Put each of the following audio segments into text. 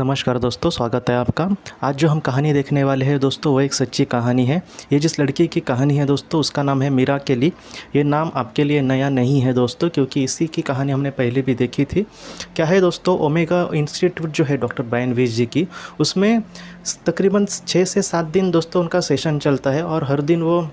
नमस्कार दोस्तों, स्वागत है आपका। आज जो हम कहानी देखने वाले हैं दोस्तों, वो एक सच्ची कहानी है। ये जिस लड़की की कहानी है दोस्तों, उसका नाम है मीरा केली। ये नाम आपके लिए नया नहीं है दोस्तों, क्योंकि इसी की कहानी हमने पहले भी देखी थी। क्या है दोस्तों, ओमेगा इंस्टीट्यूट जो है डॉक्टर ब्रायन वीस जी की, उसमें तकरीबन 6 से 7 दिन दोस्तों उनका सेशन चलता है और हर दिन वो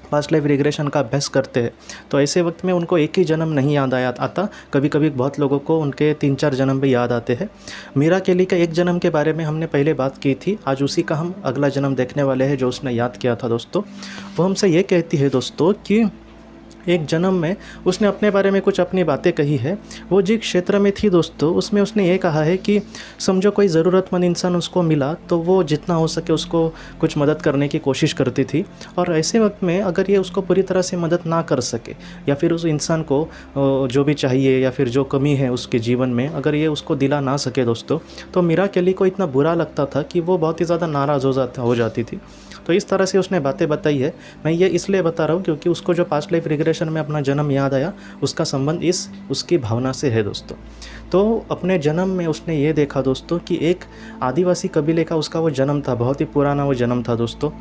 पास्ट लाइफ रिग्रेशन का अभ्यास करते हैं। तो ऐसे वक्त में उनको एक ही जन्म नहीं याद आता, कभी कभी बहुत लोगों को उनके 3-4 जन्म भी याद आते हैं। मीरा केली का एक जन्म के बारे में हमने पहले बात की थी। आज उसी का हम अगला जन्म देखने वाले हैं जो उसने याद किया था दोस्तों। वो हमसे ये कहती है दोस्तों कि एक जन्म में उसने अपने बारे में कुछ अपनी बातें कही है। वो जिस क्षेत्र में थी दोस्तों, उसमें उसने ये कहा है कि समझो कोई ज़रूरतमंद इंसान उसको मिला तो वो जितना हो सके उसको कुछ मदद करने की कोशिश करती थी। और ऐसे वक्त में अगर ये उसको पूरी तरह से मदद ना कर सके, या फिर उस इंसान को जो भी चाहिए या फिर जो कमी है उसके जीवन में, अगर ये उसको दिला ना सके दोस्तों, तो मीरा केली को इतना बुरा लगता था कि वो बहुत ही ज़्यादा नाराज़ हो जाती थी। तो इस तरह से उसने बातें बताई है। मैं ये इसलिए बता रहा हूँ क्योंकि उसको जो पास्ट लाइफ रिग्रेशन में अपना जन्म याद आया, उसका संबंध उसकी भावना से है दोस्तों। तो अपने जन्म में उसने ये देखा दोस्तों कि एक आदिवासी कबीले का उसका वो जन्म था, बहुत ही पुराना वो जन्म था दोस्तों।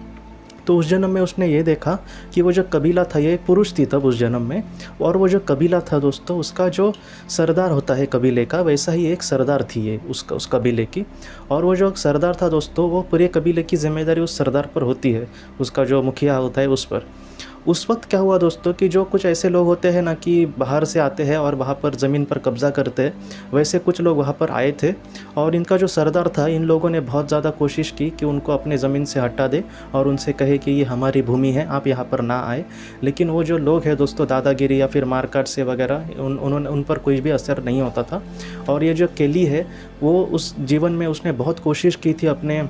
तो उस जन्म में उसने ये देखा कि वो जो कबीला था, ये एक पुरुष थी तब उस जन्म में, और वो जो कबीला था दोस्तों, उसका जो सरदार होता है कबीले का, वैसा ही एक सरदार थी ये उस कबीले की। और वो जो सरदार था दोस्तों, वो पूरे कबीले की जिम्मेदारी उस सरदार पर होती है, उसका जो मुखिया होता है उस पर। उस वक्त क्या हुआ दोस्तों कि जो कुछ ऐसे लोग होते हैं ना कि बाहर से आते हैं और वहाँ पर ज़मीन पर कब्ज़ा करते हैं, वैसे कुछ लोग वहाँ पर आए थे। और इनका जो सरदार था, इन लोगों ने बहुत ज़्यादा कोशिश की कि उनको अपने ज़मीन से हटा दे और उनसे कहे कि ये हमारी भूमि है, आप यहाँ पर ना आए। लेकिन वो जो लोग हैं दोस्तों, दादागिरी या फिर मारकाट से वगैरह, उन पर कोई भी असर नहीं होता था। और ये जो केली है, वो उस जीवन में उसने बहुत कोशिश की थी अपने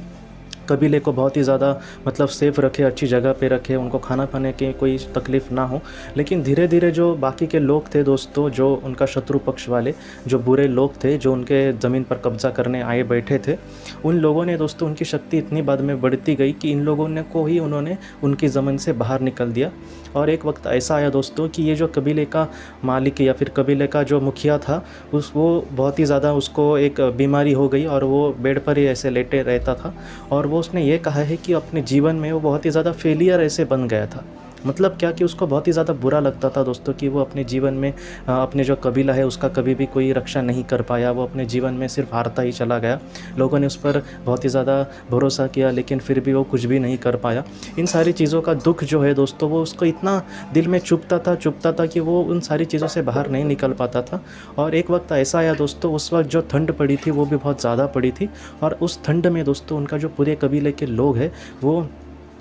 कबीले को बहुत ही ज़्यादा मतलब सेफ़ रखे, अच्छी जगह पे रखे, उनको खाना पाने की कोई तकलीफ़ ना हो। लेकिन धीरे धीरे जो बाकी के लोग थे दोस्तों, जो उनका शत्रु पक्ष वाले जो बुरे लोग थे, जो उनके ज़मीन पर कब्ज़ा करने आए बैठे थे, उन लोगों ने दोस्तों, उनकी शक्ति इतनी बाद में बढ़ती गई कि इन लोगों ने को ही उन्होंने उनकी ज़मीन से बाहर निकल दिया। और एक वक्त ऐसा आया दोस्तों कि ये जो कबीले का मालिक या फिर कबीले का जो मुखिया था, वो बहुत ही ज़्यादा, उसको एक बीमारी हो गई और वो बेड पर ही ऐसे लेटे रहता था। और वो उसने ये कहा है कि अपने जीवन में वो बहुत ही ज़्यादा फेलियर ऐसे बन गया था। मतलब क्या कि उसको बहुत ही ज़्यादा बुरा लगता था दोस्तों कि वो अपने जीवन में अपने जो कबीला है उसका कभी भी कोई रक्षा नहीं कर पाया। वो अपने जीवन में सिर्फ हारता ही चला गया। लोगों ने उस पर बहुत ही ज़्यादा भरोसा किया, लेकिन फिर भी वो कुछ भी नहीं कर पाया। इन सारी चीज़ों का दुख जो है दोस्तों, वो उसको इतना दिल में चुभता था कि वो उन सारी चीज़ों से बाहर नहीं निकल पाता था। और एक वक्त ऐसा आया दोस्तों, उस वक्त जो ठंड पड़ी थी वो भी बहुत ज़्यादा पड़ी थी। और उस ठंड में दोस्तों, उनका जो पूरे कबीले के लोग हैं वो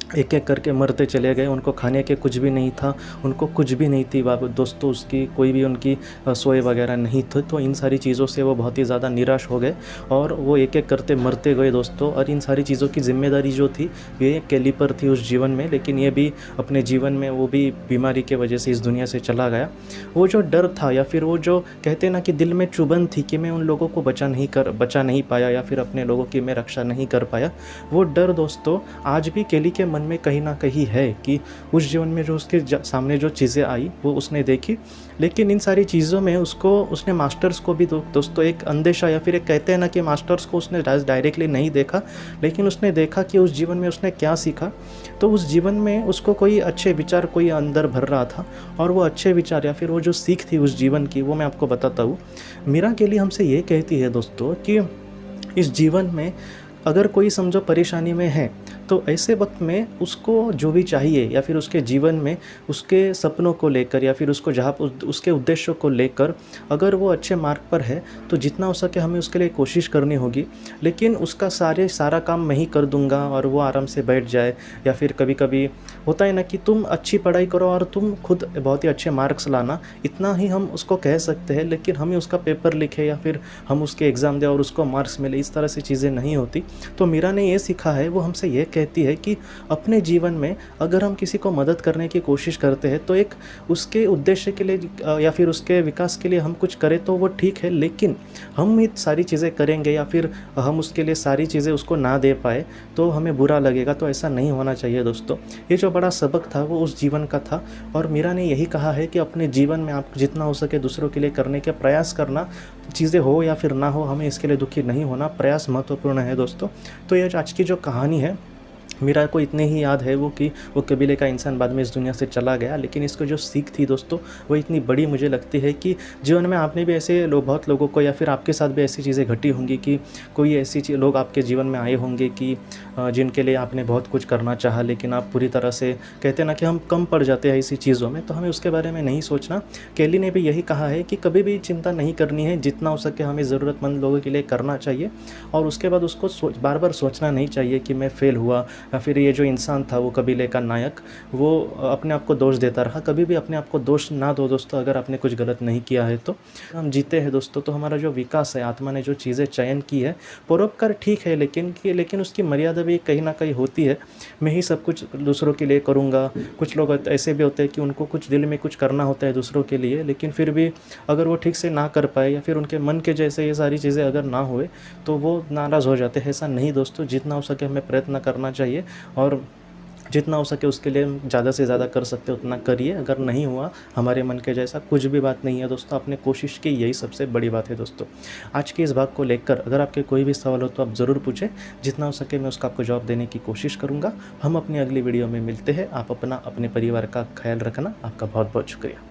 एक एक करके मरते चले गए। उनको खाने के कुछ भी नहीं था, उनको कुछ भी नहीं थी दोस्तों, उसकी कोई भी उनकी सोए वगैरह नहीं थे। तो इन सारी चीज़ों से वो बहुत ही ज़्यादा निराश हो गए और वो एक एक करते मरते गए दोस्तों। और इन सारी चीज़ों की जिम्मेदारी जो थी ये केली पर थी उस जीवन में। लेकिन ये भी अपने जीवन में वो भी बीमारी के वजह से इस दुनिया से चला गया। वो जो डर था, या फिर वो जो कहते ना कि दिल में चुभन थी कि मैं उन लोगों को बचा नहीं पाया, या फिर अपने लोगों की मैं रक्षा नहीं कर पाया, वो डर दोस्तों आज भी केली के मन में कहीं ना कहीं है कि उस जीवन में जो उसके सामने जो चीज़ें आई वो उसने देखी। लेकिन इन सारी चीज़ों में उसने मास्टर्स को भी दोस्तों एक अंदेशा, या फिर एक कहते हैं ना कि मास्टर्स को उसने डायरेक्टली नहीं देखा, लेकिन उसने देखा कि उस जीवन में उसने क्या सीखा। तो उस जीवन में उसको कोई अच्छे विचार कोई अंदर भर रहा था, और वो अच्छे विचार या फिर वो जो सीख थी उस जीवन की, वो मैं आपको बताता हूँ। मीरा केली हमसे ये कहती है दोस्तों कि इस जीवन में अगर कोई समझो परेशानी में है, तो ऐसे वक्त में उसको जो भी चाहिए, या फिर उसके जीवन में उसके सपनों को लेकर, या फिर उसको जहाँ उसके उद्देश्यों को लेकर अगर वो अच्छे मार्ग पर है, तो जितना हो सके हमें उसके लिए कोशिश करनी होगी। लेकिन उसका सारा काम मैं ही कर दूंगा और वो आराम से बैठ जाए, या फिर कभी कभी होता है ना कि तुम अच्छी पढ़ाई करो और तुम खुद बहुत ही अच्छे मार्क्स लाना, इतना ही हम उसको कह सकते हैं। लेकिन हमें उसका पेपर लिखे या फिर हम उसके एग्ज़ाम दें और उसको मार्क्स मिले, इस तरह से चीज़ें नहीं होती। तो मीरा ने ये सीखा है, वो हमसे ये कहती है कि अपने जीवन में अगर हम किसी को मदद करने की कोशिश करते हैं तो एक उसके उद्देश्य के लिए या फिर उसके विकास के लिए हम कुछ करें तो वो ठीक है, लेकिन हम ये सारी चीज़ें करेंगे या फिर हम उसके लिए सारी चीज़ें उसको ना दे पाए तो हमें बुरा लगेगा। तो ऐसा नहीं होना चाहिए दोस्तों। ये जो बड़ा सबक था वो उस जीवन का था, और मीरा ने यही कहा है कि अपने जीवन में आप जितना हो सके दूसरों के लिए करने का प्रयास करना, चीज़ें हो या फिर ना हो, हमें इसके लिए दुखी नहीं होना, प्रयास महत्वपूर्ण है दोस्तों। तो ये आज की जो कहानी है, मीरा को इतने ही याद है वो कि वो कबीले का इंसान बाद में इस दुनिया से चला गया, लेकिन इसको जो सीख थी दोस्तों वो इतनी बड़ी मुझे लगती है कि जीवन में आपने भी ऐसे बहुत लोगों को या फिर आपके साथ भी ऐसी चीज़ें घटी होंगी कि कोई ऐसी लोग आपके जीवन में आए होंगे कि जिनके लिए आपने बहुत कुछ करना चाहा, लेकिन आप पूरी तरह से कहते ना कि हम कम पड़ जाते हैं ऐसी चीज़ों में, तो हमें उसके बारे में नहीं सोचना। केली ने भी यही कहा है कि कभी भी चिंता नहीं करनी है, जितना हो सके हमें ज़रूरतमंद लोगों के लिए करना चाहिए, और उसके बाद उसको बार बार सोचना नहीं चाहिए कि मैं फ़ेल हुआ, या फिर ये जो इंसान था वो कबीले का नायक, वो अपने आप को दोष देता रहा। कभी भी अपने आप को दोष ना दो दोस्तों, अगर आपने कुछ गलत नहीं किया है तो। हम जीते हैं दोस्तों, तो हमारा जो विकास है, आत्मा ने जो चीज़ें चयन की है, परोपकार ठीक है, लेकिन उसकी मर्यादा भी कहीं ना कहीं होती है। मैं ही सब कुछ दूसरों के लिए करूँगा। कुछ लोग ऐसे भी होते हैं कि उनको कुछ दिल में कुछ करना होता है दूसरों के लिए, लेकिन फिर भी अगर वो ठीक से ना कर पाए या फिर उनके मन के जैसे ये सारी चीज़ें अगर ना हुए तो वो नाराज़ हो जाते हैं। ऐसा नहीं दोस्तों, जितना हो सके हमें प्रयत्न करना चाहिए, और जितना हो सके उसके लिए ज़्यादा से ज़्यादा कर सकते हो उतना करिए। अगर नहीं हुआ हमारे मन के जैसा, कुछ भी बात नहीं है दोस्तों, आपने कोशिश की, यही सबसे बड़ी बात है दोस्तों। आज के इस भाग को लेकर अगर आपके कोई भी सवाल हो तो आप ज़रूर पूछें, जितना हो सके मैं उसका आपको जवाब देने की कोशिश करूँगा। हम अपनी अगली वीडियो में मिलते हैं। आप अपना अपने परिवार का ख्याल रखना। आपका बहुत बहुत शुक्रिया।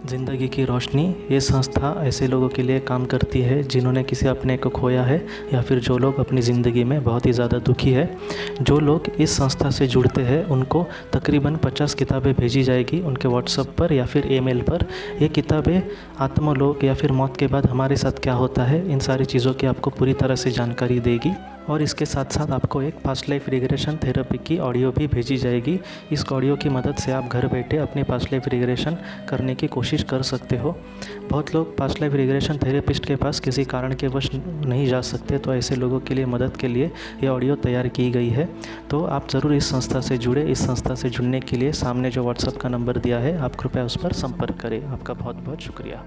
ज़िंदगी की रोशनी ये संस्था ऐसे लोगों के लिए काम करती है जिन्होंने किसी अपने को खोया है, या फिर जो लोग अपनी ज़िंदगी में बहुत ही ज़्यादा दुखी है। जो लोग इस संस्था से जुड़ते हैं उनको तकरीबन 50 किताबें भेजी जाएगी उनके व्हाट्सएप पर या फिर ईमेल पर। ये किताबें आत्मलोक या फिर मौत के बाद हमारे साथ क्या होता है, इन सारी चीज़ों की आपको पूरी तरह से जानकारी देगी। और इसके साथ साथ आपको एक पास्ट लाइफ रिग्रेशन थेरेपी की ऑडियो भी भेजी जाएगी। इस ऑडियो की मदद से आप घर बैठे अपने पास्ट लाइफ रिग्रेशन करने की कोशिश कर सकते हो। बहुत लोग पास्ट लाइफ रिग्रेशन थेरेपिस्ट के पास किसी कारण के वश नहीं जा सकते, तो ऐसे लोगों के लिए मदद के लिए ये ऑडियो तैयार की गई है। तो आप ज़रूर इस संस्था से जुड़े। इस संस्था से जुड़ने के लिए सामने जो व्हाट्सएप का नंबर दिया है, आप कृपया उस पर संपर्क करें। आपका बहुत बहुत शुक्रिया।